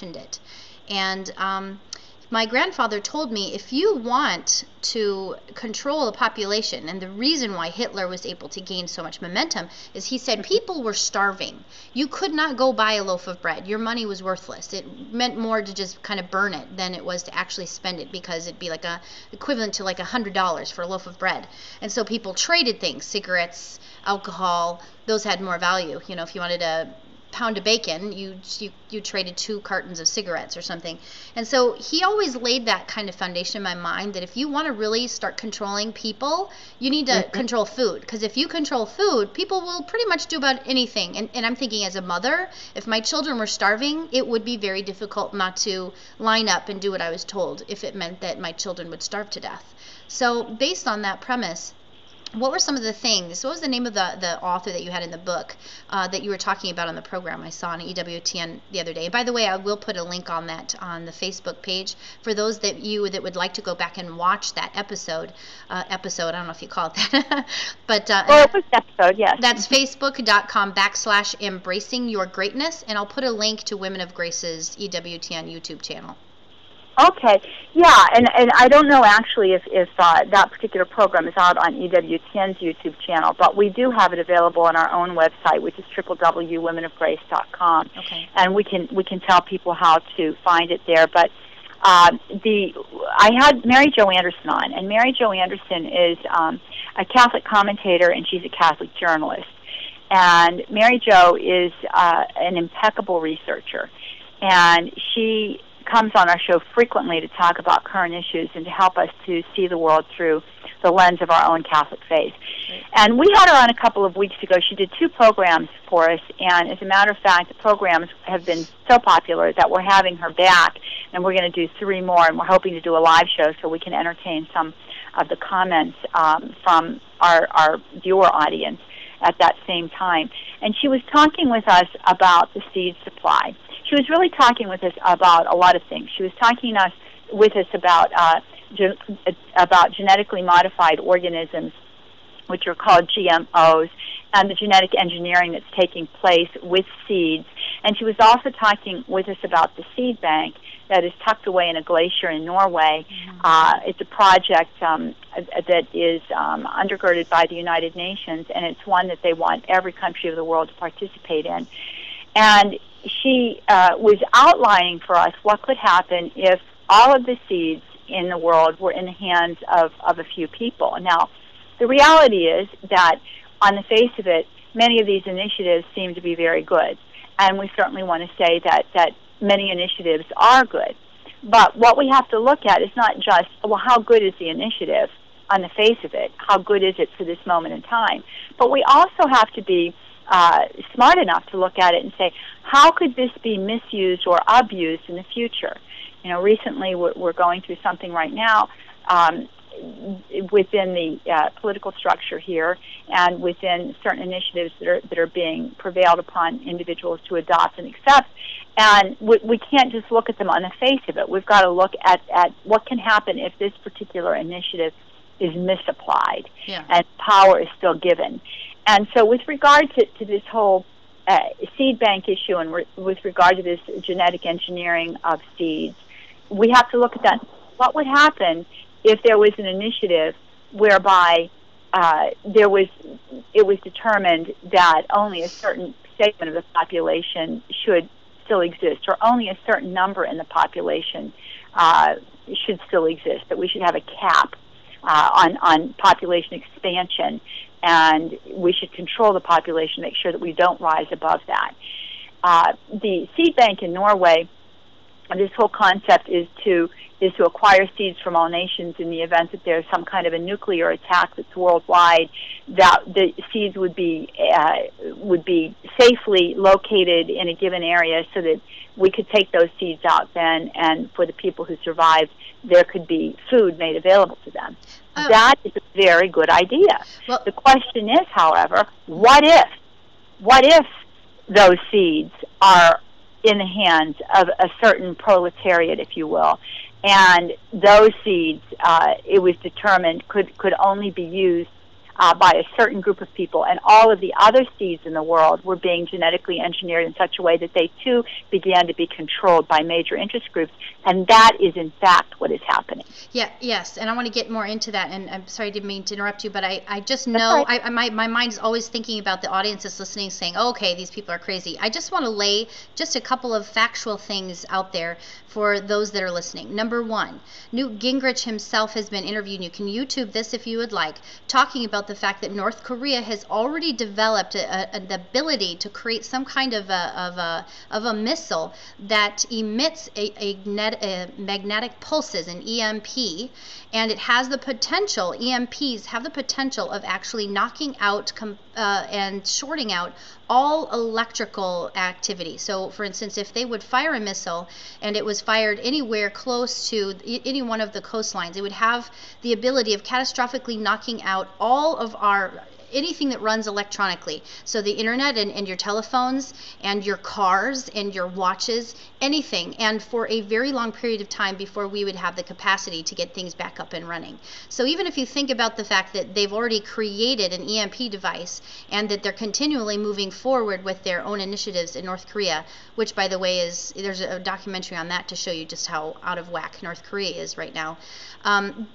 it. And my grandfather told me, if you want to control a population, and the reason why Hitler was able to gain so much momentum is he said people were starving. You could not go buy a loaf of bread. Your money was worthless. It meant more to just kind of burn it than it was to actually spend it, because it'd be like equivalent to like $100 for a loaf of bread. And so people traded things, cigarettes, alcohol, those had more value. You know, if you wanted a pound of bacon, you traded 2 cartons of cigarettes or something. And so he always laid that kind of foundation in my mind, that if you want to really start controlling people, you need to control food. Because if you control food, people will pretty much do about anything. And I'm thinking, as a mother, if my children were starving, it would be very difficult not to line up and do what I was told if it meant that my children would starve to death. So based on that premise, what were some of the things, what was the name of the author that you had in the book that you were talking about on the program I saw on EWTN the other day? And by the way, I will put a link on that on the Facebook page for those that would like to go back and watch that episode. I don't know if you call it that. But well, it was episode, yes. That's facebook.com/embracing your greatness, and I'll put a link to Women of Grace's EWTN YouTube channel. Okay, yeah, and I don't know actually if that particular program is out on EWTN's YouTube channel, but we do have it available on our own website, which is www.womenofgrace.com. Okay. And we can tell people how to find it there. But I had Mary Jo Anderson on, and Mary Jo Anderson is a Catholic commentator, and she's a Catholic journalist. And Mary Jo is an impeccable researcher, and she comes on our show frequently to talk about current issues and to help us to see the world through the lens of our own Catholic faith. And we had her on a couple of weeks ago. She did 2 programs for us, and as a matter of fact, the programs have been so popular that we're having her back, and we're going to do 3 more, and we're hoping to do a live show so we can entertain some of the comments from our viewer audience at that same time. And she was talking with us about the seed supply. She was really talking with us about a lot of things. She was talking with us about genetically modified organisms, which are called GMOs, and the genetic engineering that's taking place with seeds. And she was also talking with us about the seed bank that is tucked away in a glacier in Norway. It's a project that is undergirded by the United Nations, and it's one that they want every country of the world to participate in. And she was outlining for us what could happen if all of the seeds in the world were in the hands of a few people. Now, the reality is that on the face of it, many of these initiatives seem to be very good. And we certainly want to say that many initiatives are good. But what we have to look at is not just, well, how good is the initiative on the face of it? How good is it for this moment in time? But we also have to be smart enough to look at it and say, how could this be misused or abused in the future? You know, recently we're going through something right now within the political structure here, and within certain initiatives that are being prevailed upon individuals to adopt and accept. And we can't just look at them on the face of it. We've got to look at what can happen if this particular initiative is misapplied and power is still given. And so with regard to this whole seed bank issue, and with regard to this genetic engineering of seeds, we have to look at that. What would happen if there was an initiative whereby it was determined that only a certain segment of the population should still exist, or only a certain number in the population should still exist, that we should have a cap on population expansion, and we should control the population, make sure that we don't rise above that. The seed bank in Norway, this whole concept is to acquire seeds from all nations in the event that there's some kind of a nuclear attack that's worldwide, that the seeds would be safely located in a given area so that we could take those seeds out then, and for the people who survived, there could be food made available to them. That is a very good idea. Well, the question is, however, what if those seeds are in the hands of a certain proletariat, if you will, and those seeds, it was determined, could only be used by a certain group of people, and all of the other seeds in the world were being genetically engineered in such a way that they too began to be controlled by major interest groups, and that is in fact what is happening. Yeah, yes, and I want to get more into that, and I'm sorry, I didn't mean to interrupt you, but I just That's know, right. my mind is always thinking about the audience that's listening, saying, oh, okay, these people are crazy. I just want to lay just a couple of factual things out there for those that are listening. Number one, Newt Gingrich himself has been interviewed, and you can YouTube this if you would like, talking about the fact that North Korea has already developed the ability to create some kind of a missile that emits a magnetic pulses, an EMP, and it has the potential, EMPs have the potential of actually knocking out and shorting out all electrical activity. So, for instance, if they would fire a missile and it was fired anywhere close to any one of the coastlines, it would have the ability of catastrophically knocking out all of anything that runs electronically. So the internet and your telephones and your cars and your watches, anything, and for a very long period of time before we would have the capacity to get things back up and running. So even if you think about the fact that they've already created an EMP device and that they're continually moving forward with their own initiatives in North Korea, which by the way there's a documentary on that to show you just how out of whack North Korea is right now.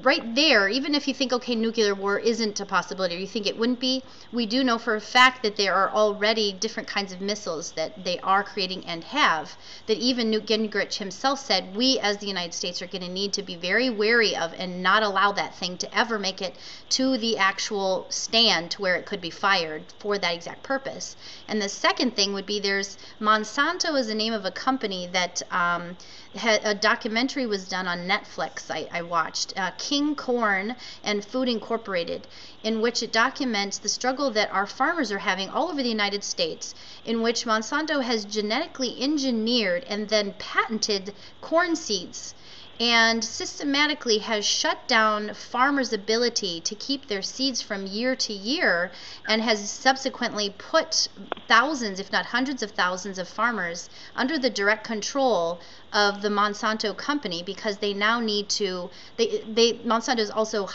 Right there, even if you think, okay, nuclear war isn't a possibility, or you think it wouldn't be, we do know for a fact that there are already different kinds of missiles that they are creating and have, that even Newt Gingrich himself said we as the United States are going to need to be very wary of and not allow that thing to ever make it to the actual stand to where it could be fired for that exact purpose. And the second thing would be there's Monsanto is the name of a company that a documentary was done on Netflix I watched, King Corn and Food Incorporated, in which it documents the struggle that our farmers are having all over the United States, in which Monsanto has genetically engineered and then patented corn seeds and systematically has shut down farmers' ability to keep their seeds from year to year, and has subsequently put thousands, if not hundreds of thousands of farmers under the direct control of the Monsanto company, because they now need to, Monsanto has also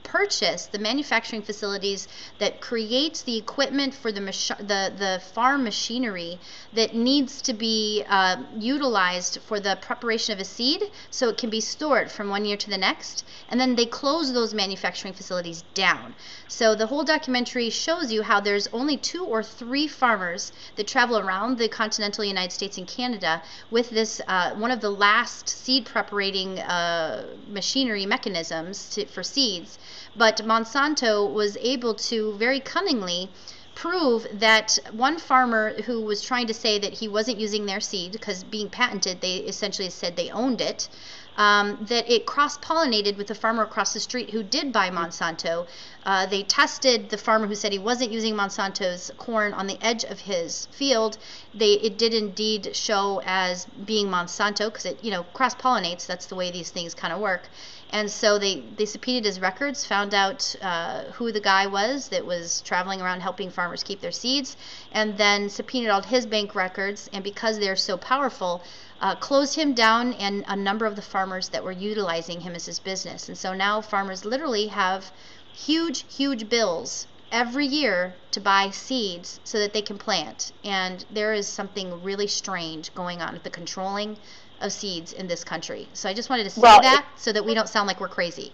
purchased the manufacturing facilities that creates the equipment for the farm machinery that needs to be utilized for the preparation of a seed so it can be stored from one year to the next, and then they close those manufacturing facilities down. So the whole documentary shows you how there's only 2 or 3 farmers that travel around the continental United States and Canada with this one of the last seed preparating machinery mechanisms for seeds, but Monsanto was able to very cunningly prove that one farmer who was trying to say that he wasn't using their seed because being patented, they essentially said they owned it, that it cross-pollinated with the farmer across the street who did buy Monsanto. They tested the farmer who said he wasn't using Monsanto's corn on the edge of his field. It did indeed show as being Monsanto because it, cross-pollinates. That's the way these things kind of work. And so they subpoenaed his records, found out who the guy was that was traveling around helping farmers keep their seeds, and then subpoenaed all his bank records. And because they're so powerful, closed him down and a number of the farmers that were utilizing him as his business. And so now farmers literally have huge, huge bills every year to buy seeds so that they can plant. And there is something really strange going on with the controlling of seeds in this country. So I just wanted to say that so that we don't sound like we're crazy.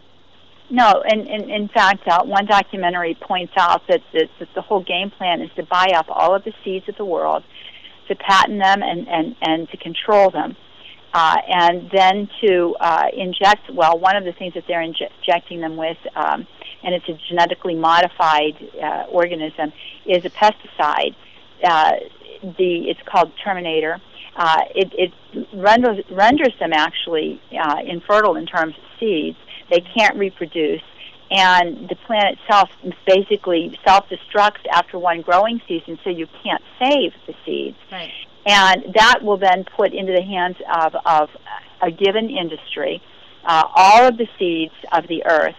No, and in fact, one documentary points out that the whole game plan is to buy up all of the seeds of the world, to patent them and to control them, and then to inject, one of the things that they're injecting them with, and it's a genetically modified organism, is a pesticide. It's called Terminator. It renders them actually infertile in terms of seeds. They can't reproduce, and the plant itself basically self-destructs after one growing season, so you can't save the seeds. Right. And that will then put into the hands of a given industry all of the seeds of the earth.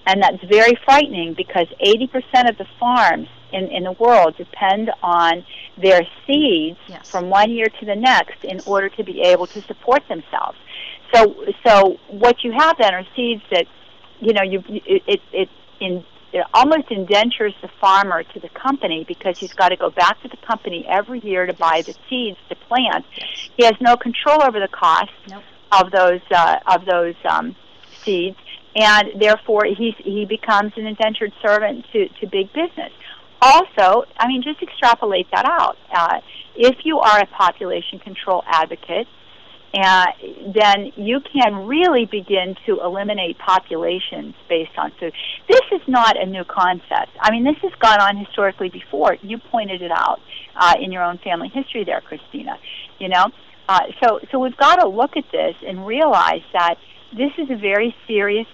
And that's very frightening because 80% of the farms in the world depend on their seeds from one year to the next in order to be able to support themselves. So what you have then are seeds that, it almost indentures the farmer to the company, because he's got to go back to the company every year to buy the seeds to plant. He has no control over the cost of those seeds, and therefore he becomes an indentured servant to big business. Also, I mean, just extrapolate that out. If you are a population control advocate, then you can really begin to eliminate populations based on food. This is not a new concept. I mean, this has gone on historically before. You pointed it out in your own family history there, Christina. You know, so we've got to look at this and realize that this is a very serious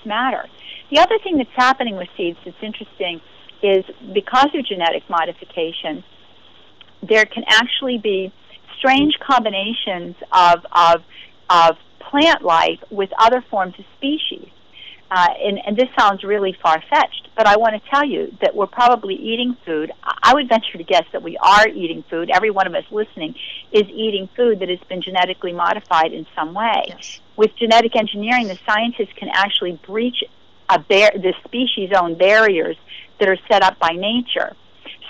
matter. The other thing that's happening with seeds that's interesting is, because of genetic modification, there can actually be strange combinations of plant life with other forms of species. And this sounds really far-fetched, but I want to tell you that we're probably eating food. I would venture to guess that we are eating food. Every one of us listening is eating food that has been genetically modified in some way. Yes. With genetic engineering, the scientists can actually breach the species-own barriers that are set up by nature.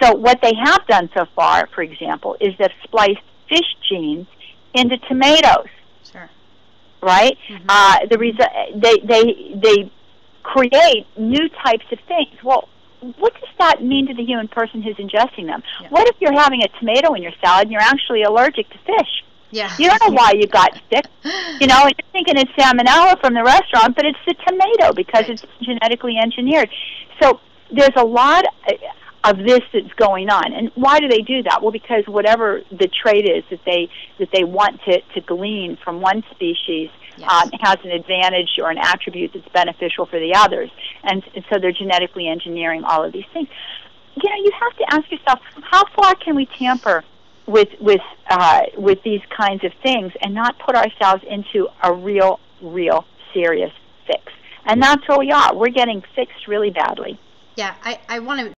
So what they have done so far, for example, is they've spliced fish genes into tomatoes. Sure. Right? They create new types of things. Well, what does that mean to the human person who's ingesting them? Yeah. What if you're having a tomato in your salad and you're actually allergic to fish? Yeah. You don't know why you got sick. You know, and you're thinking it's salmonella from the restaurant, but it's the tomato because it's genetically engineered. So there's a lot of this that's going on. And why do they do that? Well, because whatever the trait is that they want to glean from one species has an advantage or an attribute that's beneficial for the others. And so they're genetically engineering all of these things. You know, you have to ask yourself, how far can we tamper with these kinds of things and not put ourselves into a real serious fix? And that's where we are. We're getting fixed really badly. Yeah, I want to